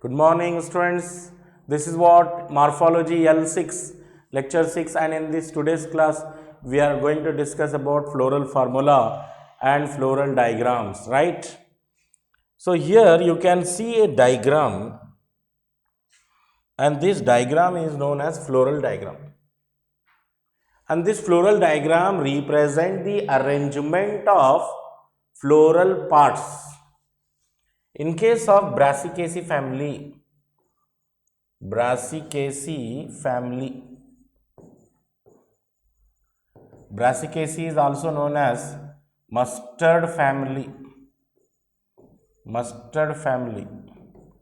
Good morning, students. This is what morphology L6, lecture 6, and in this today's class we are going to discuss about floral formula and floral diagrams, right? So here you can see a diagram, and this diagram is known as floral diagram. And this floral diagram represents the arrangement of floral parts. In case of Brassicaceae family, Brassicaceae is also known as mustard family,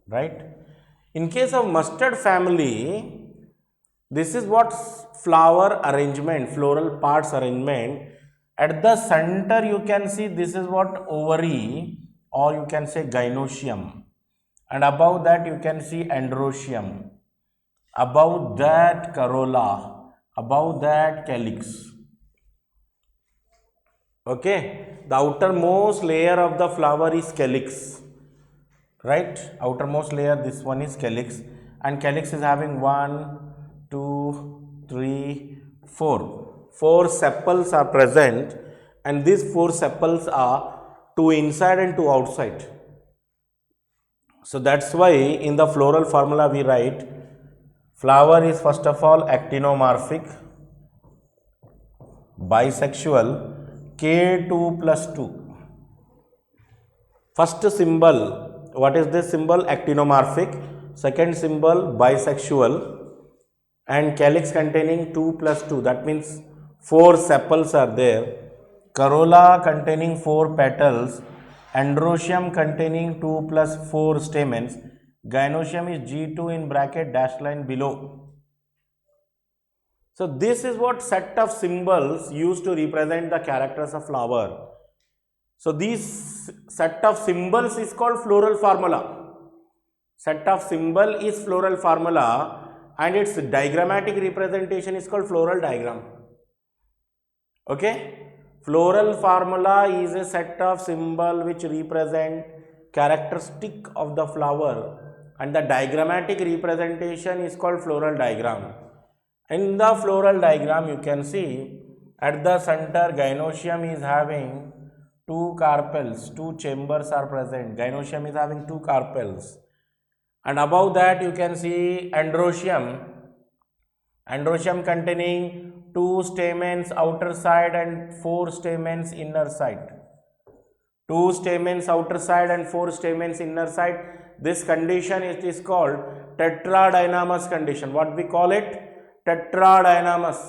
right? In case of mustard family, this is what flower arrangement, floral parts arrangement. At the center you can see this is what ovary, or you can say gynoecium, and above that you can see androecium, above that corolla, above that calyx. Okay, the outermost layer of the flower is calyx, right? Outermost layer, this one is calyx, and calyx is having 1, 2, 3, 4. 4 sepals are present, and these 4 sepals are 2 inside and 2 outside. So that's why in the floral formula we write flower is first of all actinomorphic, bisexual, K2 plus 2. First symbol, what is this symbol? Actinomorphic. Second symbol, bisexual, and calyx containing 2 plus 2. That means 4 sepals are there. Corolla containing 4 petals. Androecium containing 2 plus 4 stamens. Gynoecium is G2 in bracket dashed line below. So this is what set of symbols used to represent the characters of flower. So this set of symbols is called floral formula. Set of symbol is floral formula, and its diagrammatic representation is called floral diagram. Okay? Floral formula is a set of symbol which represent characteristic of the flower, and the diagrammatic representation is called floral diagram. In the floral diagram you can see at the center gynoecium is having 2 carpels, 2 chambers are present. Gynoecium is having 2 carpels, and above that you can see androecium containing 2 stamens outer side and 4 stamens inner side. 2 stamens outer side and 4 stamens inner side. This condition is called tetradynamous condition. What we call it? टेट्राडायनामस.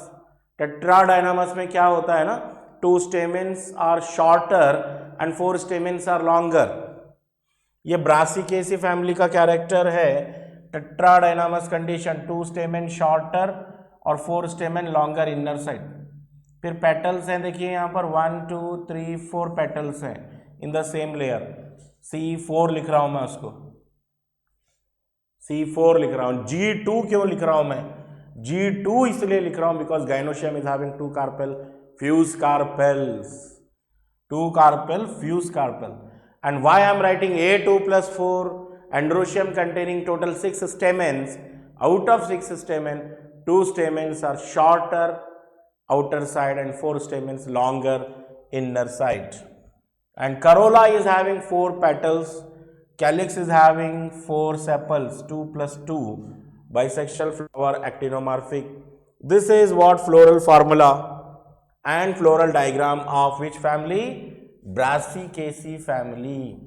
टेट्राडायनामस में क्या होता है ना, 2 stamens are shorter and 4 stamens are longer. ये Brassicaceae family का character है, tetradynamous condition, 2 stamen shorter और 4 stamen longer inner side. फिर पेटल्स हैं, देखिए यहाँ पर 1, 2, 3, 4 पेटल्स हैं in the same layer. C4 लिख रहा हूँ मैं उसको, C4 लिख रहा हूँ. G2 क्यों लिख रहा हूँ मैं? G2 इसलिए लिख रहा हूं because gynoecium is having 2 carpel fused carpels, 2 carpel fused carpel. And why I am writing A2 plus 4? Androecium containing total 6 stamens. Out of 6 stamens, 2 stamens are shorter outer side and 4 stamens longer inner side. And corolla is having 4 petals. Calyx is having 4 sepals, 2 plus 2. Bisexual flower, actinomorphic. This is what floral formula and floral diagram of which family? Brassicaceae family.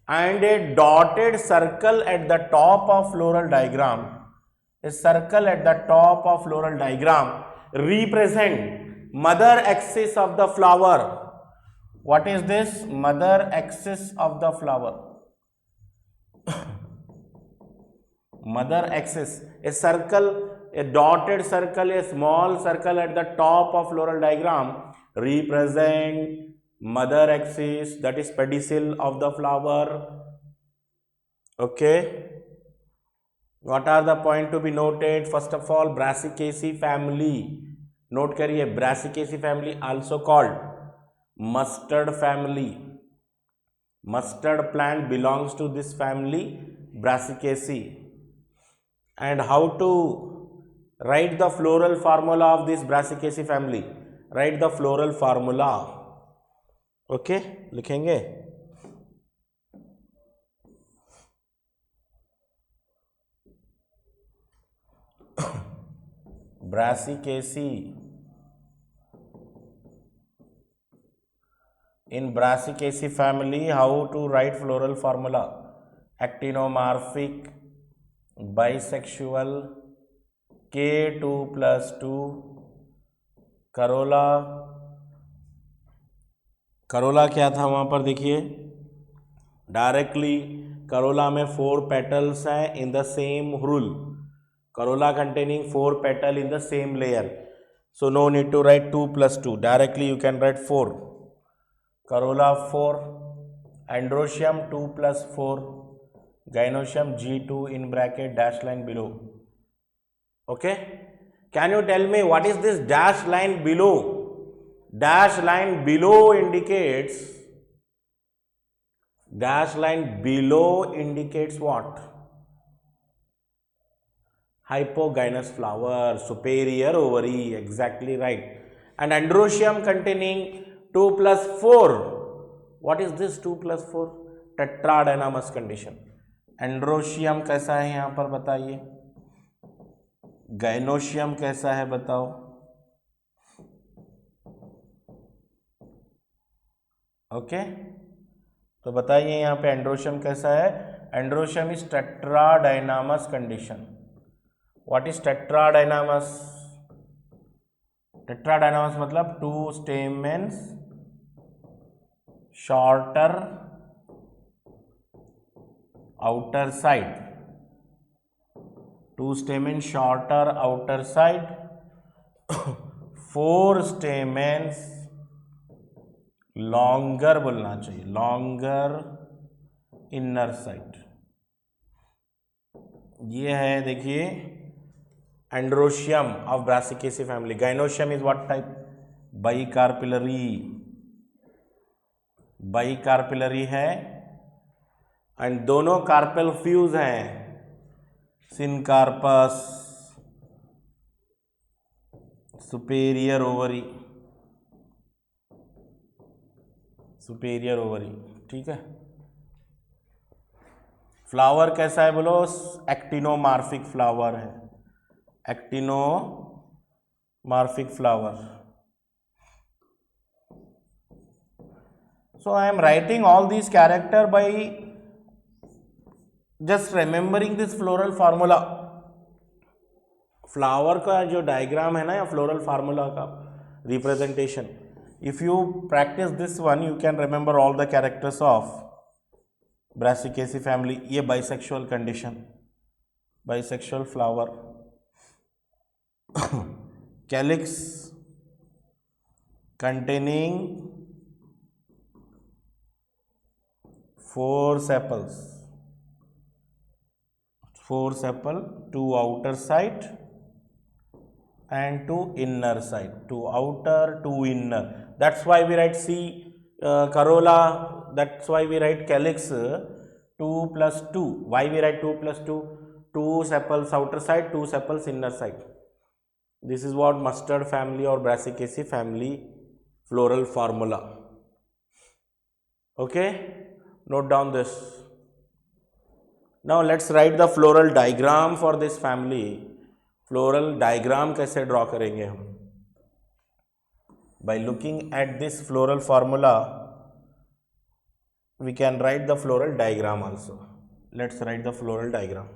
And a dotted circle at the top of floral diagram, a circle at the top of floral diagram represent mother axis of the flower. What is this? Mother axis of the flower. Mother axis, a circle, a dotted circle, a small circle at the top of floral diagram represent mother axis, that is pedicel of the flower. Okay, what are the point to be noted? First of all, Brassicaceae family. Note करिए, Brassicaceae family also called mustard family. Mustard plant belongs to this family Brassicaceae. And how to write the floral formula of this Brassicaceae family? Write the floral formula. Okay, लिखेंगे. Brassicaceae. In Brassicaceae family, how to write floral formula? Actinomorphic, bisexual, K2 plus 2, Corolla. Corolla क्या था वहाँ पर देखिए, directly Corolla में 4 petals हैं in the same whorl. Corolla containing 4 petal in the same layer. So no need to write 2 plus 2. Directly you can write 4. Corolla 4. Androecium 2 plus 4. Gynoecium G2 in bracket dash line below. Okay. Can you tell me what is this dash line below? Dash line below indicates what? Hypogynous flower, superior ovary, exactly right. And androecium containing 2 plus 4. What is this 2 plus 4? Tetradynamous condition. Androecium कैसा है यहाँ पर बताइए, gynoecium कैसा है बताओ. Okay, तो बताइए यहाँ पे androecium कैसा है. Androecium is tetradynamous condition. What is tetradynamous? Tetradynamous मतलब 2 stamens, shorter outer side. 2 stamens, shorter outer side. 4 stamens, longer बोलना चाहिए, longer inner side. ये है देखिए Androecium of Brassicaceae family. Gynoecium is what type? Bicarpillary. Bicarpillary है and दोनों carpel fuse हैं. Syncarpous, superior ovary, superior ovary. ठीक है. फ्लावर कैसा है बोलो, एक्टिनोमार्फिक फ्लावर है. Actinomorphic flower. So I am writing all these character by just remembering this floral formula. Flower का जो डायग्राम है ना, या फ्लोरल फार्मूला का representation, if you practice this one you can remember all the characters of Brassicaceae family. ये bisexual condition, bisexual flower. Calyx containing 4 sepals, 4 sepal, 2 outer side and 2 inner side, 2 outer, 2 inner. That's why we write corolla, that's why we write calyx 2 plus 2. Why we write 2 plus 2? 2 sepals outer side, 2 sepals inner side. This is what mustard family or Brassicaceae family floral formula. Okay, note down this. Now let's write the floral diagram for this family. Floral diagram कैसे draw करेंगे हम? By looking at this floral formula, we can write the floral diagram also. Let's write the floral diagram.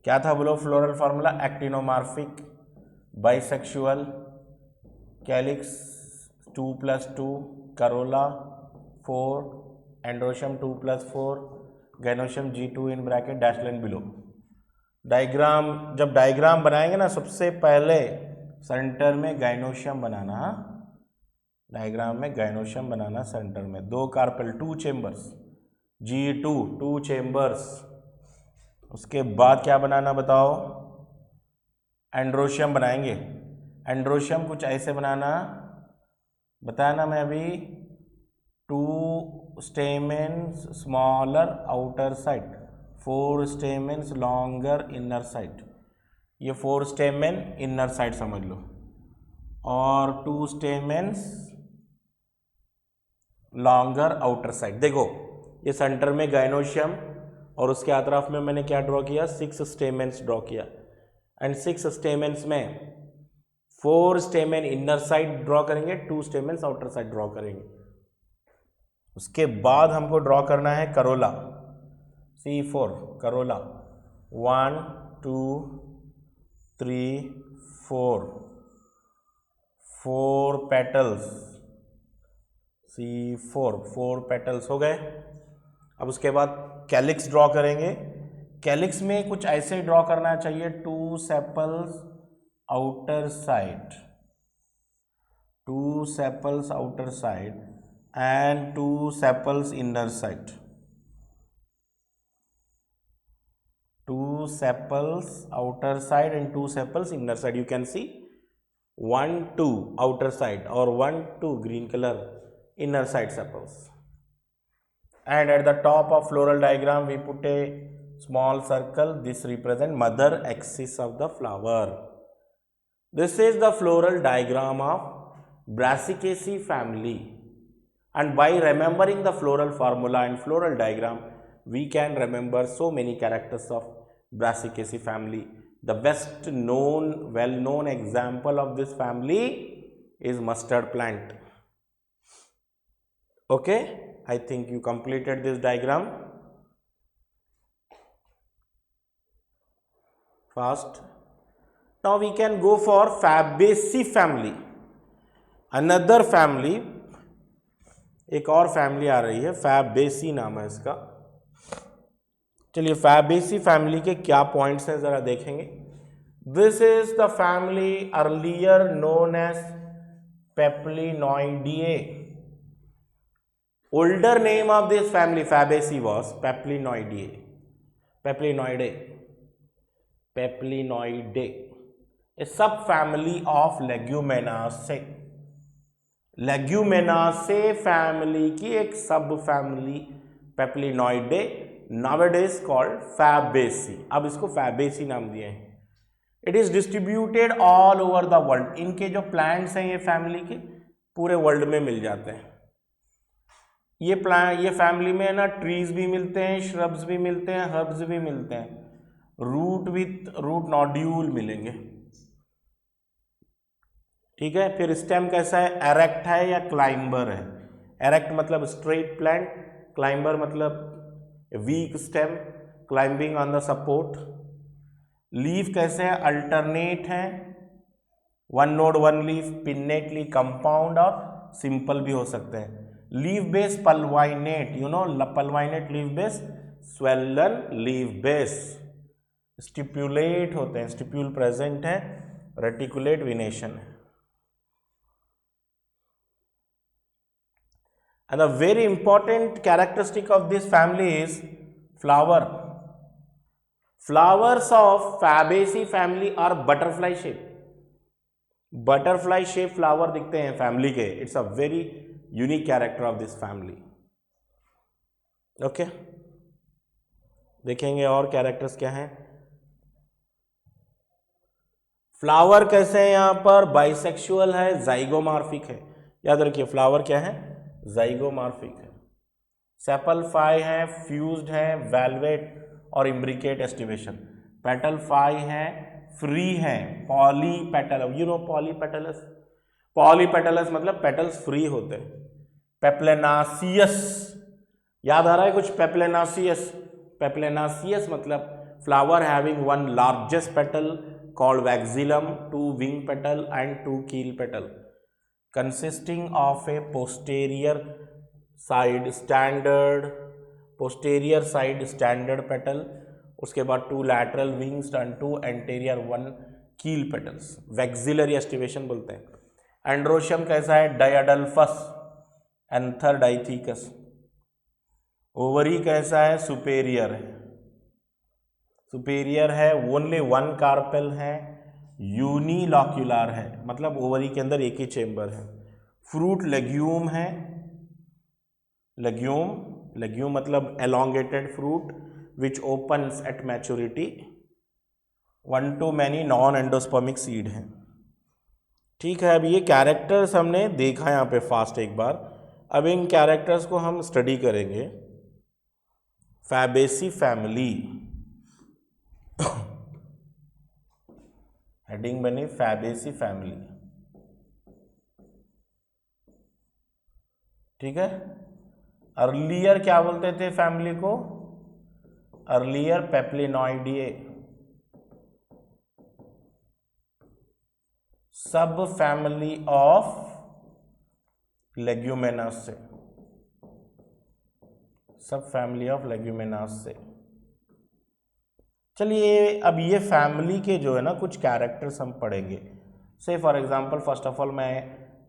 क्या था बोलो floral formula? Actinomorphic, bisexual, calyx 2 plus 2, Corolla 4, androecium 2 plus 4, गैनोशियम G2 in bracket dash line below. Diagram, जब diagram बनाएंगे ना, सबसे पहले centre में gynoecium बनाना. Diagram में गाइनोशियम बनाना सेंटर में. 2 कार्पेल, 2 चेम्बर्स, G2 2 चेम्बर्स. उसके बाद क्या बनाना बताओ? एंड्रोशियम बनाएंगे. एंड्रोशियम कुछ ऐसे बनाना, बताया ना मैं अभी, 2 stamens smaller outer side, 4 stamens longer inner side. ये 4 स्टेमेन इनर साइड समझ लो, और 2 स्टेमेन्स लॉन्गर आउटर साइड. देखो ये सेंटर में गाइनोशियम और उसके अतराफ में मैंने क्या ड्रॉ किया, 6 स्टेमेन्स ड्रॉ किया. एंड 6 स्टेमेन्स में 4 स्टेमेन इनर साइड ड्रॉ करेंगे, 2 स्टेमेन्स आउटर साइड ड्रॉ करेंगे. उसके बाद हमको ड्रॉ करना है Corolla, C4 Corolla. 1 2 3 4 petals, C4 4 petals हो गए. अब उसके बाद कैलिक्स ड्रॉ करेंगे. कैलिक्स में कुछ ऐसे ड्रॉ करना चाहिए, 2 sepals outer side, 2 sepals outer side and 2 sepals inner side, 2 sepals outer side and 2 sepals inner side. You can see 1 2 outer side or 1 2 green color inner side sepals. And at the top of floral diagram we put a small circle. This represent mother axis of the flower. This is the floral diagram of Brassicaceae family. And by remembering the floral formula and floral diagram, we can remember so many characters of Brassicaceae family. The best known, well-known example of this family is mustard plant. Okay, I think you completed this diagram fast. Now we can go for Fabaceae family. Another family, एक और family आ रही है, Fabaceae नाम है इसका. चलिए Fabaceae family के क्या पॉइंट्स हैं जरा देखेंगे. This is the family earlier known as Papilionoideae. Older name of this family Fabaceae was Papilionoideae, Papilionoideae, Papilionoideae, a sub family of Leguminosae. Leguminosae family की एक sub family Papilionoideae, nowadays called Fabaceae. अब इसको Fabaceae नाम दिए हैं. It is distributed all over the world. इनके जो plants हैं ये फैमिली के पूरे वर्ल्ड में मिल जाते हैं. ये फैमिली में ना ट्रीज भी मिलते हैं, श्रब्स भी मिलते हैं, हर्ब्स भी मिलते हैं, रूट विथ रूट नॉड्यूल मिलेंगे. ठीक है. फिर स्टेम कैसा है, एरेक्ट है या क्लाइंबर है. एरेक्ट मतलब स्ट्रेट प्लांट, क्लाइंबर मतलब weak stem, climbing on the support. Leaf कैसे है, अल्टरनेट है, 1 नोड 1 लीफ, पिन्नेटली कंपाउंड और सिंपल भी हो सकते हैं. Leaf base pulvinate, you know pulvinate leaf base, swollen leaf base. Stipulate होते हैं, स्टिप्यूल प्रेजेंट है, रेटिकुलेट विनेशन है. And a very important characteristic of this family is flower. Flowers of Fabaceae family are butterfly shape. Butterfly shape flower दिखते हैं family के. It's a very unique character of this family. Okay. देखेंगे और characters क्या हैं. Flower कैसे है, यहाँ पर बाइसेक्सुअल है, जाइगोमॉर्फिक है. याद रखिए फ्लावर क्या है, जाइगोमॉर्फिक है. सेपल 5 है, फ्यूज्ड है, वेलवेट और इम्ब्रिकेट एस्टिवेशन. पेटल 5 है, फ्री है, पॉलीपेटल. यू नो पॉलीपेटलस, पॉलीपेटलस मतलब पेटल्स फ्री होते हैं. पेप्लेनासियस, याद आ रहा है कुछ, पेप्लेनासियस. पेप्लेनासियस मतलब flower having 1 largest petal called vexillum, 2 wing petal and 2 keel petal, consisting of a posterior side standard petal, उसके बाद 2 lateral wings and 2 anterior 1 keel petals. vexillary estivation बोलते हैं. एंड्रोशियम कैसा है, डायडल्फस, एंथर डाइथिकस. ओवरी कैसा है, सुपेरियर है, सुपेरियर है, ओनली 1 कार्पेल है, यूनिलॉक्यूलर है, मतलब ओवरी के अंदर एक ही चेंबर है. फ्रूट लेग्यूम है, लेग्यूम मतलब elongated fruit which opens at maturity. 1 to many non endospermic seed हैं। ठीक है, अब ये कैरेक्टर्स हमने देखा यहाँ पे फास्ट एक बार। अब इन कैरेक्टर्स को हम स्टडी करेंगे। फैबेसी फैमिली, हेडिंग बनी फैबेसी फैमिली। ठीक है, अर्लियर क्या बोलते थे फैमिली को? अर्लियर पेप्लिनॉइडिए, सब फैमिली ऑफ लेग्यूमिनस से, सब फैमिली ऑफ लेग्यूमिनस से। चलिए अब ये फैमिली के जो है ना कुछ कैरेक्टर्स हम पढ़ेंगे। से for example first of all मैं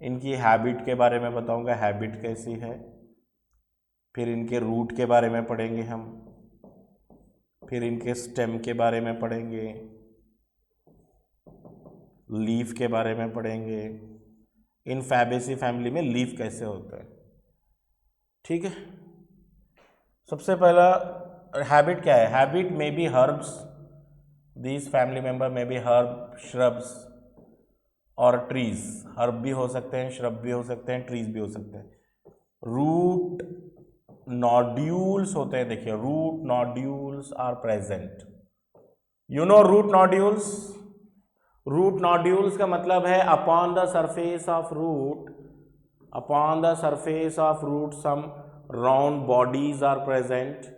इनकी हैबिट के बारे में बताऊंगा, हैबिट कैसी है। फिर इनके रूट के बारे में पढ़ेंगे हम, फिर इनके स्टेम के बारे में पढ़ेंगे, लीफ के बारे में पढ़ेंगे। इन फैबेसी फैमिली में लीफ कैसे होता है। ठीक है, सबसे पहला हैबिट क्या है? Habit may be herbs, these family member may be herb, shrubs और ट्रीज। हर्ब भी हो सकते हैं, श्रब भी हो सकते हैं, ट्रीज भी हो सकते हैं। रूट नोड्यूल्स होते हैं, देखिए root nodules are present. You know root nodules? Root nodules का मतलब है upon the surface of root, upon the surface of root some round bodies are present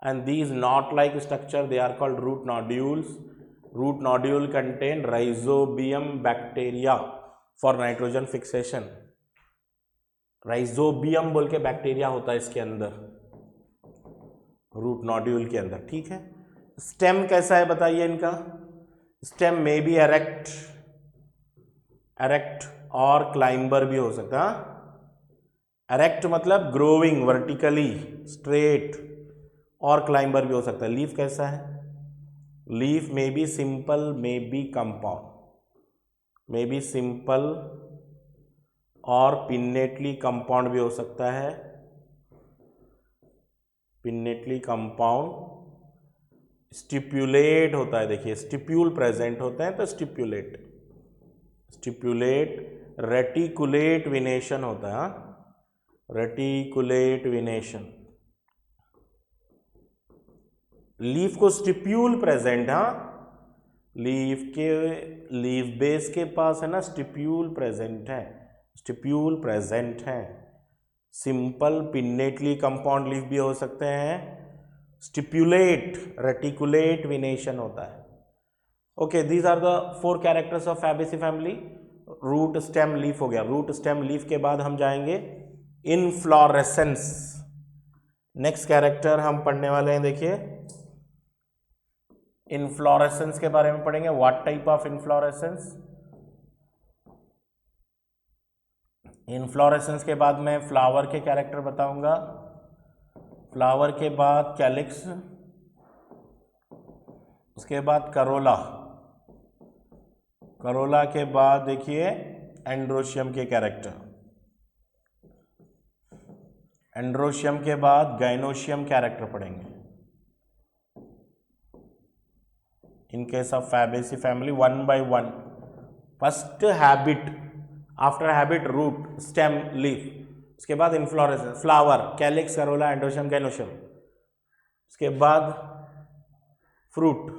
and these knot like structure they are called root nodules. Root nodule contain rhizobium bacteria for nitrogen fixation. rhizobium बोल के bacteria होता है इसके अंदर, root nodule के अंदर। ठीक है, स्टेम कैसा है बताइए इनका? स्टेम में भी एरेक्ट, एरेक्ट और क्लाइंबर भी हो सकता है। एरेक्ट मतलब ग्रोइंग वर्टिकली स्ट्रेट, और क्लाइंबर भी हो सकता है। लीफ कैसा है? लीफ में बी सिंपल, में बी कंपाउंड, में बी सिंपल और पिन्नेटली कंपाउंड भी हो सकता है। Pinnately compound. स्टिप्यूलेट होता है, देखिए स्टिप्यूल प्रेजेंट होते हैं तो स्टिप्यूलेट, स्टिप्यूलेट। रेटिकुलेट विनेशन होता है, रेटिकुलेट विनेशन। लीफ को स्टिप्यूल प्रेजेंट, लीफ के, लीफ बेस के पास है ना स्टिप्यूल प्रेजेंट है, स्टिप्यूल प्रेजेंट है। सिंपल पिन्नेटली कंपाउंड लीफ भी हो सकते हैं। स्टिप्यूलेट, रेटिकुलेट विनेशन होता है। Okay, these are the 4 characters of Fabaceae family. Root stem leaf हो गया। रूट स्टेम लीफ के बाद हम जाएंगे इनफ्लोरेसेंस। नेक्स्ट कैरेक्टर हम पढ़ने वाले हैं, देखिए इनफ्लोरेसेंस के बारे में पढ़ेंगे। What type of inflorescence? Inflorescence के बाद मैं फ्लावर के कैरेक्टर बताऊंगा। फ्लावर के बाद कैलिक्स, उसके बाद करोला, करोला के बाद देखिए एंड्रोशियम के कैरेक्टर, एंड्रोशियम के बाद गाइनोशियम कैरेक्टर पढ़ेंगे। In case of Fabaceae family, 1 by 1. First habit, after habit root, stem, leaf, उसके बाद inflorescence, flower, calyx, corolla, androecium, gynoecium, उसके बाद फ्रूट,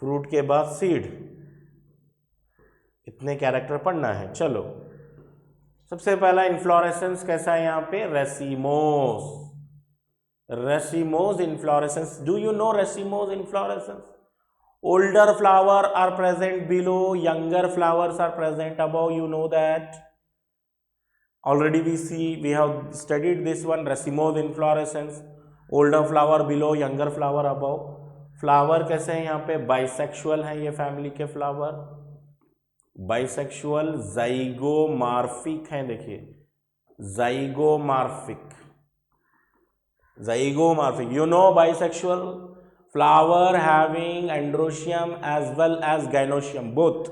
फ्रूट के बाद सीड। इतने कैरेक्टर पढ़ना है। चलो सबसे पहला इनफ्लोरेसेंस कैसा है यहाँ पे? Racemose, racemose inflorescence. Do you know racemose inflorescence? Older flower are present below, younger flowers are present above. You know that already. We have studied this one, racemose inflorescence. Older flower below, younger flower above. Flower कैसे हैं यहाँ पे? Bisexual है ये family के flower, bisexual. Zygomorphic हैं, देखिए zygomorphic, zygomorphic. You know bisexual flower having androecium as well as gynoecium, both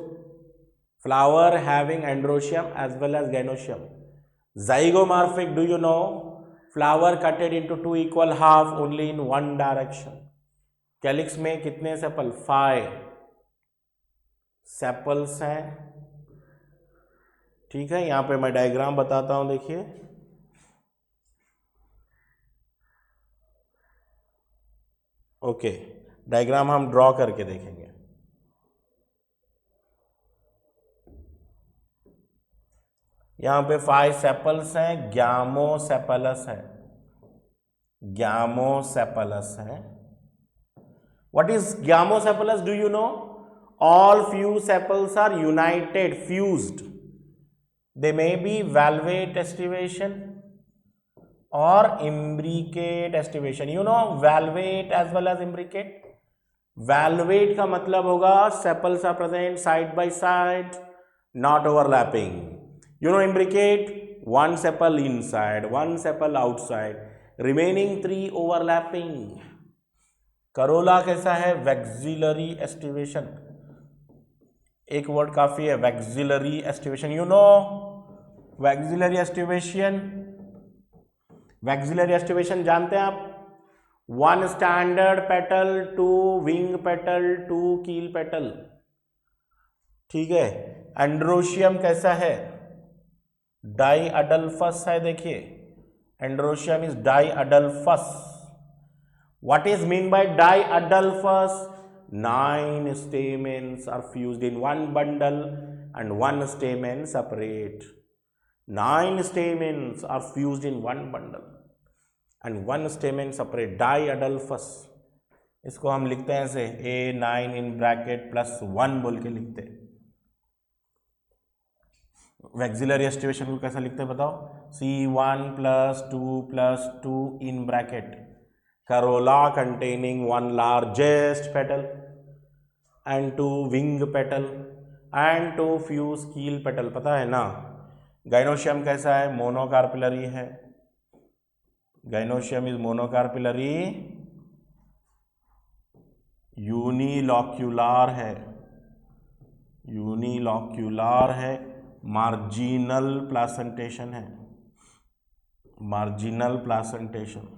flower having androecium as well as gynoecium. Zygomorphic, do you know? Flower cutted into two equal half only in one direction. Calyx में कितने sepal? 5 sepals हैं. ठीक है, यहां पे मैं diagram बताता हूं, देखिए. ओके, डायग्राम हम ड्रॉ करके देखेंगे. यहां पे 5 सेपल्स हैं, ग्यामोसेपलस है. ग्यामोसेपलस है. What is Gamosepalus? Do you know? All fused sepals are united, fused. They may be valvate estivation or imbricate estivation. You know valvate as well as imbricate. Valvate का मतलब होगा sepals are present side by side, not overlapping. You know imbricate, one sepal inside, one sepal outside, remaining 3 overlapping. Corolla कैसा है? Vexillary aestivation. एक word काफी है, vexillary aestivation. You know vexillary aestivation? Vexillary aestivation जानते हैं आप? 1 standard petal, 2 wing petal, 2 कील petal. ठीक है. एंड्रोशियम कैसा है? डाइअडल्फस है. देखिए, androecium is diadelphous. What is mean by diadelphous? 9 stamens are fused in one bundle and 1 stamen separate. 9 stamens are fused in one bundle and 1 stamen separate. Diadelphous. इसको हम लिखते हैं ऐसे, A9 in bracket plus 1 बोल के लिखते हैं. Vexillary aestivation को कैसा लिखते हैं बताओ? C1 plus 2 plus 2 in bracket. Corolla containing 1 largest petal and 2 wing petal and 2 fused keel petal. पता है ना? गाइनोशियम कैसा है? मोनोकार्पिलरी है. गाइनोशियम इज मोनोकार्पिलरी, यूनिलॉक्यूलार है. यूनिलॉक्यूलार है. मार्जिनल प्लासेंटेशन है. Marginal placentation.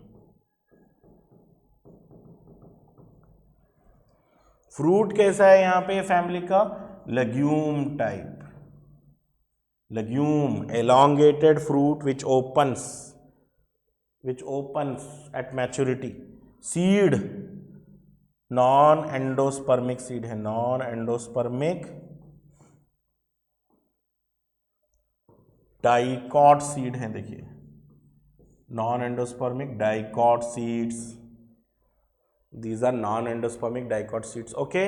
फ्रूट कैसा है यहां पे फैमिली का? Legume type. Legume, elongated fruit which opens at maturity. Seed non endospermic seed है. नॉन एंडोस्पर्मिक डाइकॉट सीड है. देखिए, non endospermic dicot seeds. These are non-endospermic dicot seeds. Okay,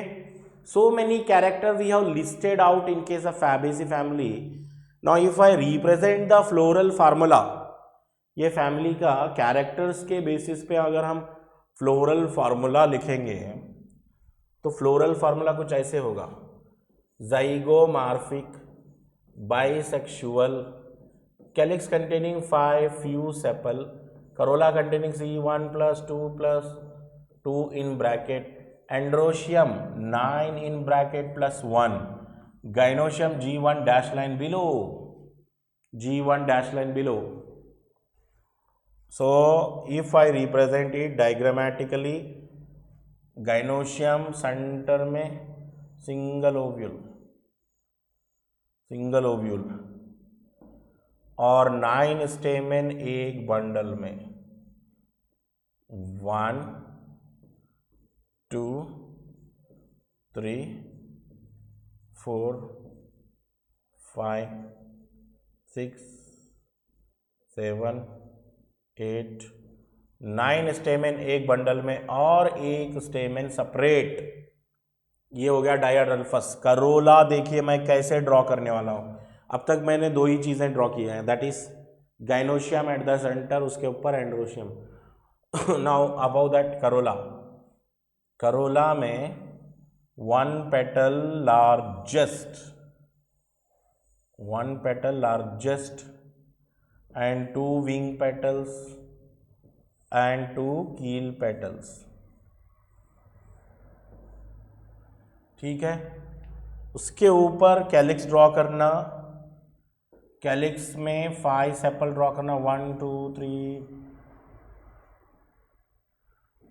so many characters we have listed out in case of Fabaceae family. Now if I represent the floral formula, ये family का characters के basis पे अगर हम floral formula लिखेंगे तो floral formula कुछ ऐसे होगा: zygomarphic, bisexual, calyx containing 5 fused sepal, corolla containing C1 plus 2 plus 2 in bracket, androecium 9 in bracket plus 1, gynoecium G1 dash line below, G1 dash line below. So if I represent it diagrammatically, gynoecium centre में single ovule और 9 stamen एक bundle में. 1 2 3 4 5 6 7 8 9 stamen एक bundle में और एक stamen separate. ये हो गया डाइअडल्फस. करोला देखिए मैं कैसे ड्रॉ करने वाला हूं. अब तक मैंने 2 ही चीजें ड्रॉ की हैं, that is gynoecium at the centre, उसके ऊपर androecium. Now about that corolla. Corolla में 1 petal largest and 2 wing petals and 2 keel petals. ठीक है. उसके ऊपर कैलिक्स ड्रॉ करना. कैलिक्स में 5 सेपल ड्रॉ करना, 1 2 3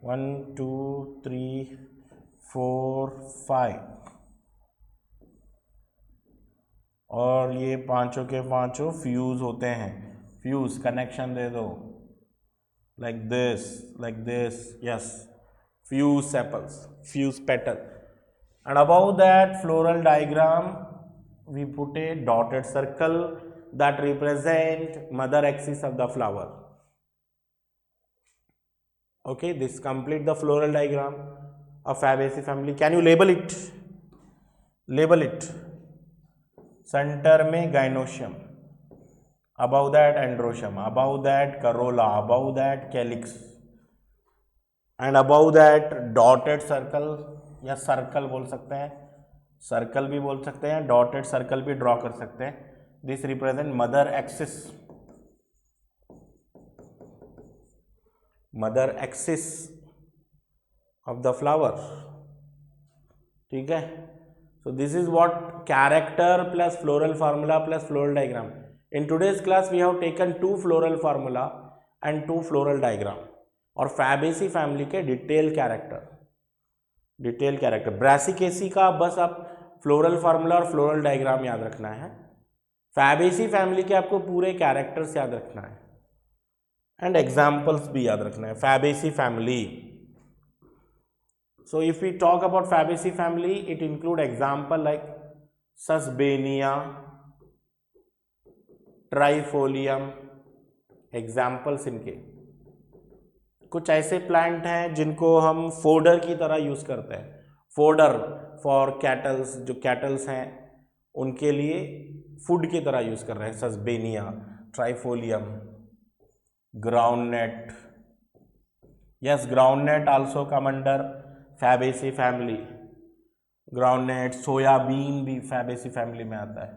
1 2 3 4 5, और ये पांचों के पांचों फ्यूज होते हैं। फ्यूज कनेक्शन दे दो, like this, yes, fuse sepals, fuse petal. And above that floral diagram we put a dotted circle that represent mother axis of the flower. Okay, this complete the floral diagram of Fabaceae family. Can you label it? Label it. Center में gynoecium, above that androecium, above that corolla, above that calyx, and above that dotted circle, या circle बोल सकते हैं, circle भी बोल सकते हैं, dotted circle भी ड्रॉ कर सकते हैं. This represent mother axis, mother axis of the flower. ठीक है. So this is what character plus floral formula plus floral diagram. In today's class we have taken 2 floral formula and 2 floral diagram और Fabaceae family के detail character. Brassicaceae का बस आप floral formula और floral diagram याद रखना है. Fabaceae family के आपको पूरे कैरेक्टर्स याद रखना है एंड एग्जाम्पल्स भी याद रखना है. Fabaceae family. So if we talk about Fabaceae family, it include example like Susbania, Trifolium. Examples इनके कुछ ऐसे प्लांट हैं जिनको हम फोडर की तरह यूज करते हैं. फोडर फॉर कैटल्स, जो कैटल्स हैं उनके लिए फूड की तरह यूज कर रहे हैं. Sesbania, trifolium, groundnut. Yes, groundnut also come under Fabaceae family. Groundnut, soybean भी Fabaceae फैमिली में आता है.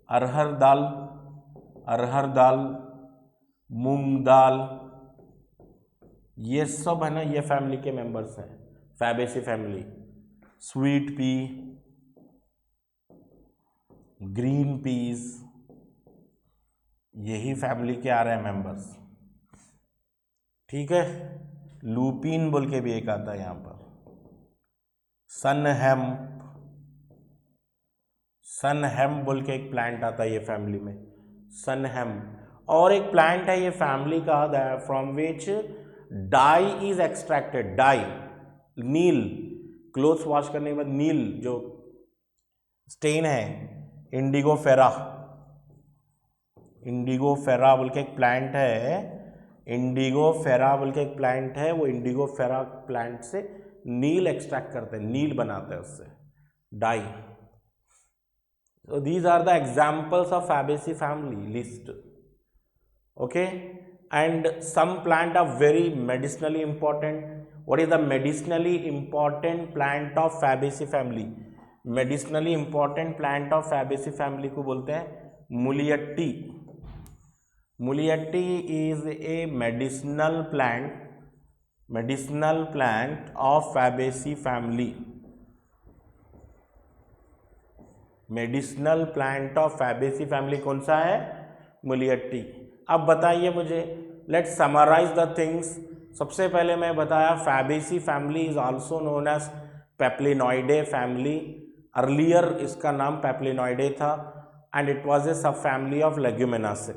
अरहर दाल, मूंग दाल, ये सब है ना, ये फैमिली के मेंबर्स हैं Fabaceae family. Sweet pea, green peas, यही फैमिली के आ रहे हैं मेंबर्स. ठीक है. लूपिन बोल के भी एक आता है यहाँ पर. सनहेम बोल के एक प्लांट आता है ये फैमिली में, सनहेम. और एक प्लांट है ये फैमिली का, from which dye is extracted. Dye, नील, क्लोथ्स वॉश करने के बाद नील जो स्टेन है, इंडिगोफेरा बोल के एक प्लांट है. इंडिगोफेरा बोल के एक प्लांट है, वो इंडिगोफेरा प्लांट से नील एक्सट्रैक्ट करते हैं, नील बनाते हैं उससे, die. So these are the examples of Fabaceae family list. Okay, and some plant are very medicinally important. What is the medicinally important plant of Fabaceae family? Medicinally important plant of Fabaceae family को बोलते हैं मुलियट्टी. मुलियट्टी is a medicinal plant of Fabaceae family. Medicinal plant of Fabaceae family कौन सा है? मुलियट्टी. अब बताइए मुझे, let's summarise the things. सबसे पहले मैं बताया Fabaceae family is also known as Papilionoideae family. Earlier इसका नाम पेप्लिनॉइडे था and it was a sub family of लेग्यूमिनासे.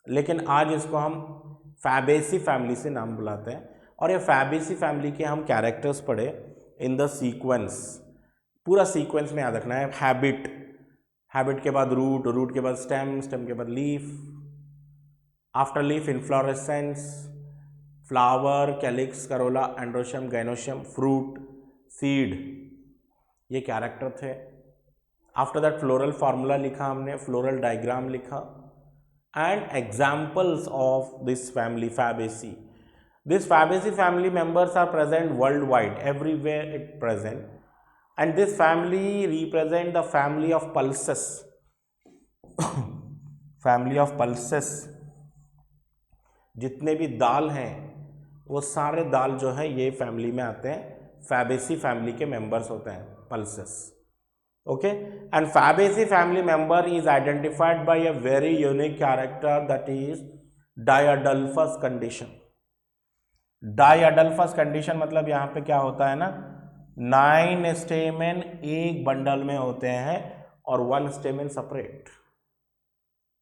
लेकिन आज इसको हम Fabaceae फैमिली से नाम बुलाते हैं. और ये Fabaceae फैमिली के हम कैरेक्टर्स पढ़े इन द सीक्वेंस. पूरा सीक्वेंस में याद रखना है. हैबिट के बाद रूट के बाद स्टेम के बाद leaf, after leaf inflorescence, flower, calyx, corolla, androecium, gynoecium, fruit, seed. ये कैरेक्टर थे. आफ्टर दैट फ्लोरल फार्मूला लिखा हमने, फ्लोरल डायग्राम लिखा, and examples of this family Fabaceae. This Fabaceae family members are present worldwide, everywhere it present. And this family represent the family of pulses. family of pulses. जितने भी दाल हैं वो सारे दाल जो है ये फैमिली में आते हैं, Fabaceae फैमिली के मेंबर्स होते हैं, pulses. Okay, and Fabaceae family member is identified by a very unique character, that is diadelphous condition. Diadelphous condition मतलब यहाँ पे क्या होता है ना, 9 स्टेमेन एक बंडल में होते हैं और 1 स्टेमेन सेपरेट.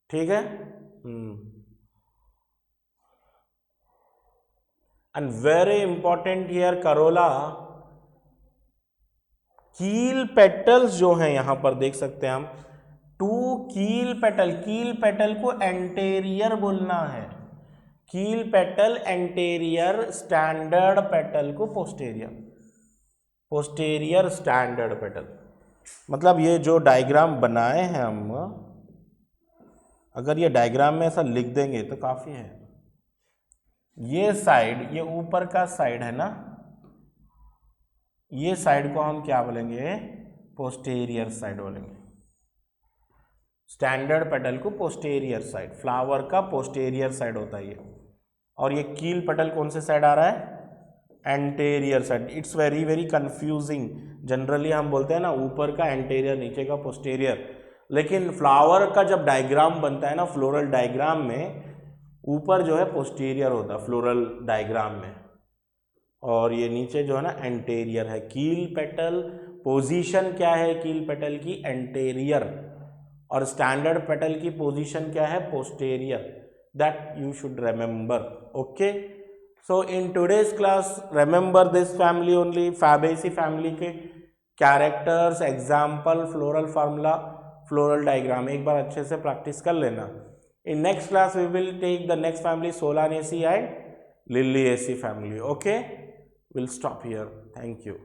ठीक है. And very important here Corolla, कील पेटल्स जो हैं यहां पर देख सकते हैं हम, 2 कील पेटल. कील पेटल को एंटेरियर बोलना है. कील पेटल एंटेरियर, स्टैंडर्ड पेटल को पोस्टेरियर. Posterior standard petal. मतलब ये जो डायग्राम बनाए हैं हम, अगर ये डायग्राम में ऐसा लिख देंगे तो काफी है. ये साइड, ये ऊपर का साइड है ना, ये साइड को हम क्या बोलेंगे, पोस्टेरियर साइड बोलेंगे. स्टैंडर्ड पेटल को पोस्टेरियर साइड, फ्लावर का पोस्टेरियर साइड होता है ये. और ये कील पेटल कौन से साइड आ रहा है, anterior side. It's very very confusing. Generally हम बोलते हैं ना ऊपर का एंटेरियर, नीचे का पोस्टेरियर, लेकिन फ्लावर का जब डायग्राम बनता है ना, फ्लोरल डायग्राम में, ऊपर जो है पोस्टीरियर होता है फ्लोरल डायग्राम में, और ये नीचे जो है ना एंटेरियर है. कील पेटल पोजीशन क्या है कील पेटल की, एंटेरियर, और स्टैंडर्ड पेटल की पोजीशन क्या है, posterior. That you should remember. Okay, so in today's class remember this family only, Fabaceae family के characters, example, floral formula, floral diagram एक बार अच्छे से प्रैक्टिस कर लेना. In next class we will take the next family, Solanaceae and Liliaceae family. Okay, we'll stop here. Thank you.